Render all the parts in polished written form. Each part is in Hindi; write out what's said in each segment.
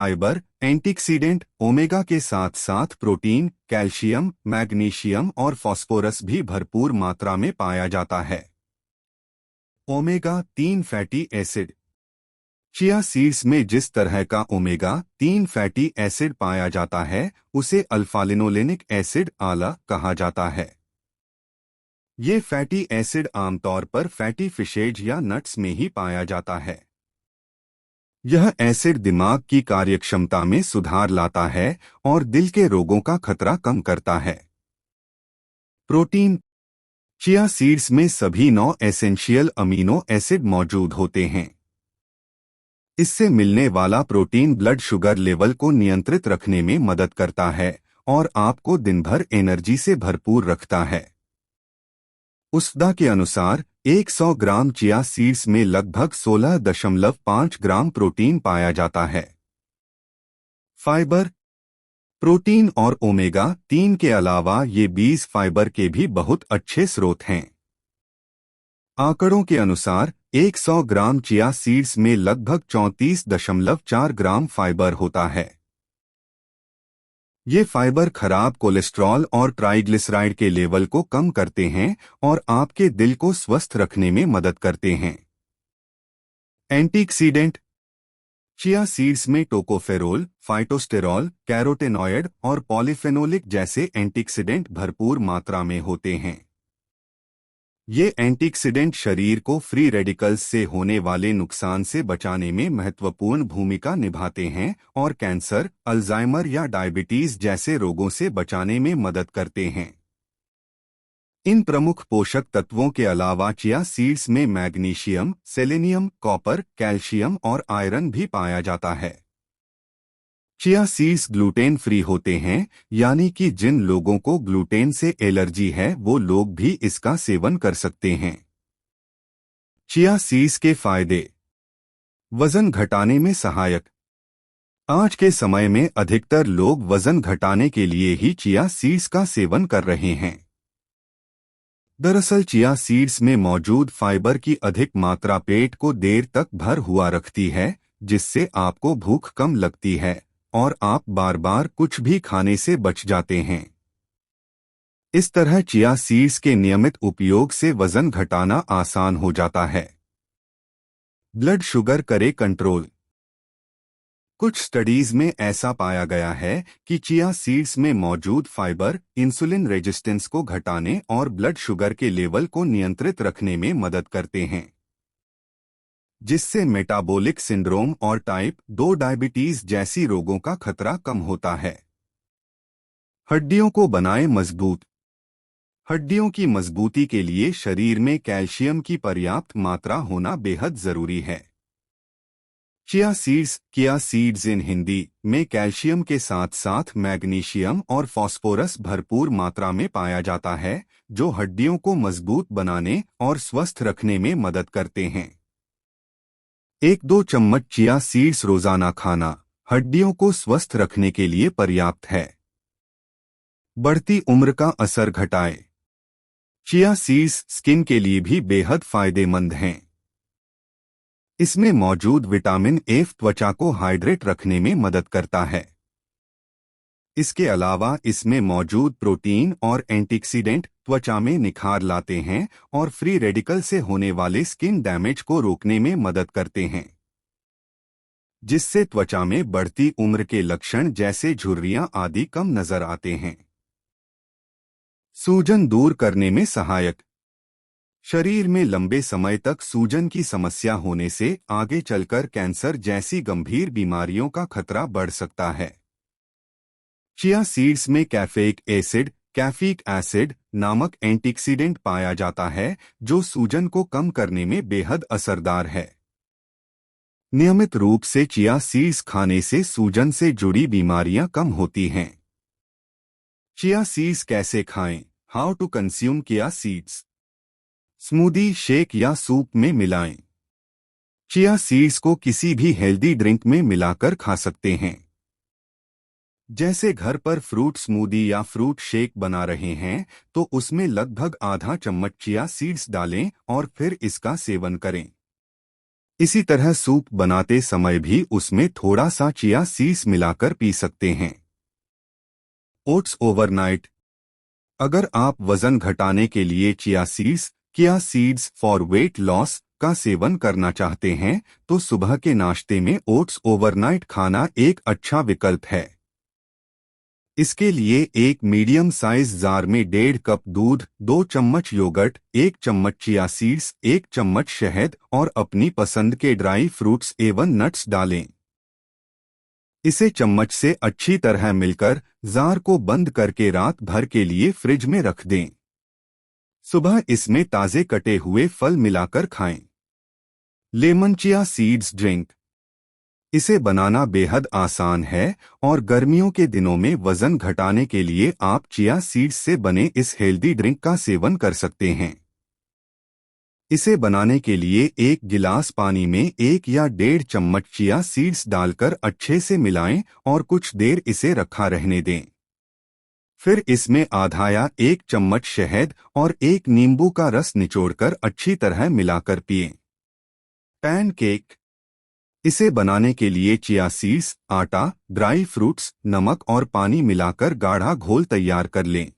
फाइबर, एंटीऑक्सीडेंट, ओमेगा के साथ साथ प्रोटीन, कैल्शियम, मैग्नीशियम और फास्फोरस भी भरपूर मात्रा में पाया जाता है। Omega 3 fatty acid. Chia seeds में जिस तरह का ओमेगा 3 फैटी एसिड पाया जाता है उसे अल्फा-लिनोलेनिक एसिड आला कहा जाता है। ये फैटी एसिड आमतौर पर फैटी फिशेज या नट्स में ही पाया जाता है। यह एसिड दिमाग की कार्यक्षमता में सुधार लाता है और दिल के रोगों का खतरा कम करता है। प्रोटीन। चिया सीड्स में सभी 9 एसेंशियल अमीनो एसिड मौजूद होते हैं। इससे मिलने वाला प्रोटीन ब्लड शुगर लेवल को नियंत्रित रखने में मदद करता है और आपको दिन भर एनर्जी से भरपूर रखता है। USDA के अनुसार 100 ग्राम चिया सीड्स में लगभग 16.5 ग्राम प्रोटीन पाया जाता है। फाइबर। प्रोटीन और ओमेगा 3 के अलावा ये 20 फाइबर के भी बहुत अच्छे स्रोत हैं। आंकड़ों के अनुसार 100 ग्राम चिया सीड्स में लगभग 34.4 ग्राम फाइबर होता है। ये फाइबर खराब कोलेस्ट्रॉल और ट्राइग्लिसराइड के लेवल को कम करते हैं और आपके दिल को स्वस्थ रखने में मदद करते हैं। एंटीऑक्सीडेंट। चिया सीड्स में टोकोफेरोल, फाइटोस्टेरॉल, कैरोटेनॉयड और पॉलीफेनोलिक जैसे एंटीऑक्सीडेंट भरपूर मात्रा में होते हैं। ये एंटीऑक्सीडेंट शरीर को फ्री रेडिकल्स से होने वाले नुकसान से बचाने में महत्वपूर्ण भूमिका निभाते हैं और कैंसर, अल्जाइमर या डायबिटीज जैसे रोगों से बचाने में मदद करते हैं। इन प्रमुख पोषक तत्वों के अलावा चिया सीड्स में मैग्नीशियम, सेलेनियम, कॉपर, कैल्शियम और आयरन भी पाया जाता है। चिया सीड्स ग्लूटेन फ्री होते हैं, यानी कि जिन लोगों को ग्लूटेन से एलर्जी है वो लोग भी इसका सेवन कर सकते हैं। चिया सीड्स के फायदे। वजन घटाने में सहायक। आज के समय में अधिकतर लोग वजन घटाने के लिए ही चिया सीड्स का सेवन कर रहे हैं। दरअसल चिया सीड्स में मौजूद फाइबर की अधिक मात्रा पेट को देर तक भर हुआ रखती है, जिससे आपको भूख कम लगती है और आप बार बार कुछ भी खाने से बच जाते हैं। इस तरह चिया सीड्स के नियमित उपयोग से वजन घटाना आसान हो जाता है। ब्लड शुगर करे कंट्रोल। कुछ स्टडीज में ऐसा पाया गया है कि चिया सीड्स में मौजूद फाइबर इंसुलिन रेजिस्टेंस को घटाने और ब्लड शुगर के लेवल को नियंत्रित रखने में मदद करते हैं, जिससे मेटाबॉलिक सिंड्रोम और टाइप 2 डायबिटीज जैसी रोगों का खतरा कम होता है। हड्डियों को बनाए मजबूत। हड्डियों की मजबूती के लिए शरीर में कैल्शियम की पर्याप्त मात्रा होना बेहद जरूरी है। चिया सीड्स इन हिंदी में कैल्शियम के साथ साथ मैग्नीशियम और फास्फोरस भरपूर मात्रा में पाया जाता है, जो हड्डियों को मजबूत बनाने और स्वस्थ रखने में मदद करते हैं। 1-2 चम्मच चिया सीड्स रोजाना खाना हड्डियों को स्वस्थ रखने के लिए पर्याप्त है। बढ़ती उम्र का असर घटाए। चिया सीड्स स्किन के लिए भी बेहद फायदेमंद हैं। इसमें मौजूद विटामिन ए त्वचा को हाइड्रेट रखने में मदद करता है। इसके अलावा इसमें मौजूद प्रोटीन और एंटीऑक्सीडेंट त्वचा में निखार लाते हैं और फ्री रेडिकल से होने वाले स्किन डैमेज को रोकने में मदद करते हैं, जिससे त्वचा में बढ़ती उम्र के लक्षण जैसे झुर्रियां आदि कम नजर आते हैं। सूजन दूर करने में सहायक। शरीर में लंबे समय तक सूजन की समस्या होने से आगे चलकर कैंसर जैसी गंभीर बीमारियों का खतरा बढ़ सकता है। चिया सीड्स में कैफीक एसिड नामक एंटीऑक्सीडेंट पाया जाता है, जो सूजन को कम करने में बेहद असरदार है। नियमित रूप से चिया सीड्स खाने से सूजन से जुड़ी बीमारियां कम होती हैं। चिया सीड्स कैसे खाएं? How to consume chia seeds. Smoothie, shake या सूप में मिलाएं। चिया सीड्स को किसी भी हेल्दी ड्रिंक में मिलाकर खा सकते हैं। जैसे घर पर फ्रूट स्मूदी या फ्रूट शेक बना रहे हैं तो उसमें लगभग आधा चम्मच चिया सीड्स डालें और फिर इसका सेवन करें। इसी तरह सूप बनाते समय भी उसमें थोड़ा सा चिया सीड्स मिलाकर पी सकते हैं। Oats overnight. अगर आप वजन घटाने के लिए chia seeds for weight loss का सेवन करना चाहते हैं, तो सुबह के नाश्ते में ओट्स ओवरनाइट खाना एक अच्छा विकल्प है। इसके लिए एक मीडियम साइज जार में 1.5 कप दूध, 2 चम्मच योगर्ट, 1 चम्मच चिया सीड्स, 1 चम्मच शहद और अपनी पसंद के ड्राई फ्रूट्स एवं नट्स डालें। इसे चम्मच से अच्छी तरह मिलकर जार को बंद करके रात भर के लिए फ्रिज में रख दें। सुबह इसमें ताजे कटे हुए फल मिलाकर खाएं। Lemon chia seeds drink. इसे बनाना बेहद आसान है और गर्मियों के दिनों में वजन घटाने के लिए आप चिया सीड्स से बने इस हेल्दी ड्रिंक का सेवन कर सकते हैं। इसे बनाने के लिए 1 गिलास पानी में 1 या 1.5 चम्मच चिया सीड्स डालकर अच्छे से मिलाएं और कुछ देर इसे रखा रहने दें। फिर इसमें आधा या 1 चम्मच शहद और 1 नींबू का रस निचोड़कर अच्छी तरह मिलाकर पिएं। पैनकेक। इसे बनाने के लिए चिया सीड्स, आटा, ड्राई फ्रूट्स, नमक और पानी मिलाकर गाढ़ा घोल तैयार कर लें।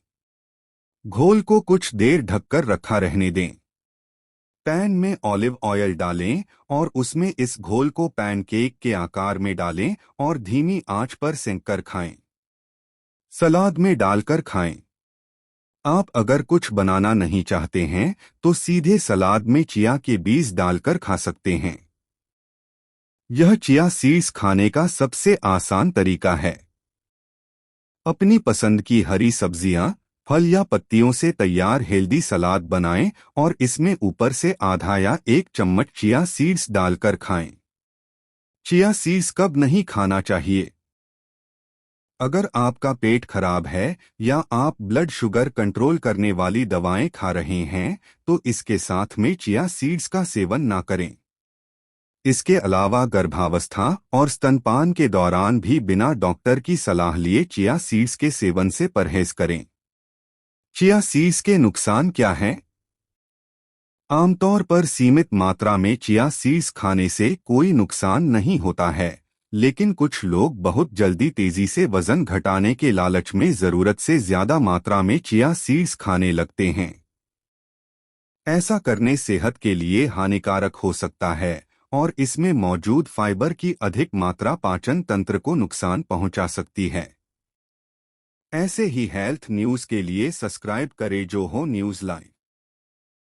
घोल को कुछ देर ढककर रखा रहने दें। पैन में ऑलिव ऑयल डालें और उसमें इस घोल को पैनकेक के आकार में डालें और धीमी आंच पर सेंककर खाएं। सलाद में डालकर खाएं। आप अगर कुछ बनाना नहीं चाहते हैं तो सीधे सलाद में चिया के बीज डालकर खा सकते हैं। यह चिया सीड्स खाने का सबसे आसान तरीका है। अपनी पसंद की हरी सब्जियां, फल या पत्तियों से तैयार हेल्दी सलाद बनाएं और इसमें ऊपर से आधा या 1 चम्मच चिया सीड्स डालकर खाएं। चिया सीड्स कब नहीं खाना चाहिए? अगर आपका पेट खराब है या आप ब्लड शुगर कंट्रोल करने वाली दवाएं खा रहे हैं, तो इसके साथ में चिया सीड्स का सेवन ना करें। इसके अलावा गर्भावस्था और स्तनपान के दौरान भी बिना डॉक्टर की सलाह लिए चिया सीड्स के सेवन से परहेज करें। चिया सीड्स के नुकसान क्या हैं? आमतौर पर सीमित मात्रा में चिया सीड्स खाने से कोई नुकसान नहीं होता है, लेकिन कुछ लोग बहुत जल्दी तेजी से वजन घटाने के लालच में जरूरत से ज्यादा मात्रा में चिया सीड्स खाने लगते हैं। ऐसा करने सेहत के लिए हानिकारक हो सकता है और इसमें मौजूद फाइबर की अधिक मात्रा पाचन तंत्र को नुकसान पहुंचा सकती है। ऐसे ही हेल्थ न्यूज के लिए सब्सक्राइब करें जो हो न्यूज लाइन।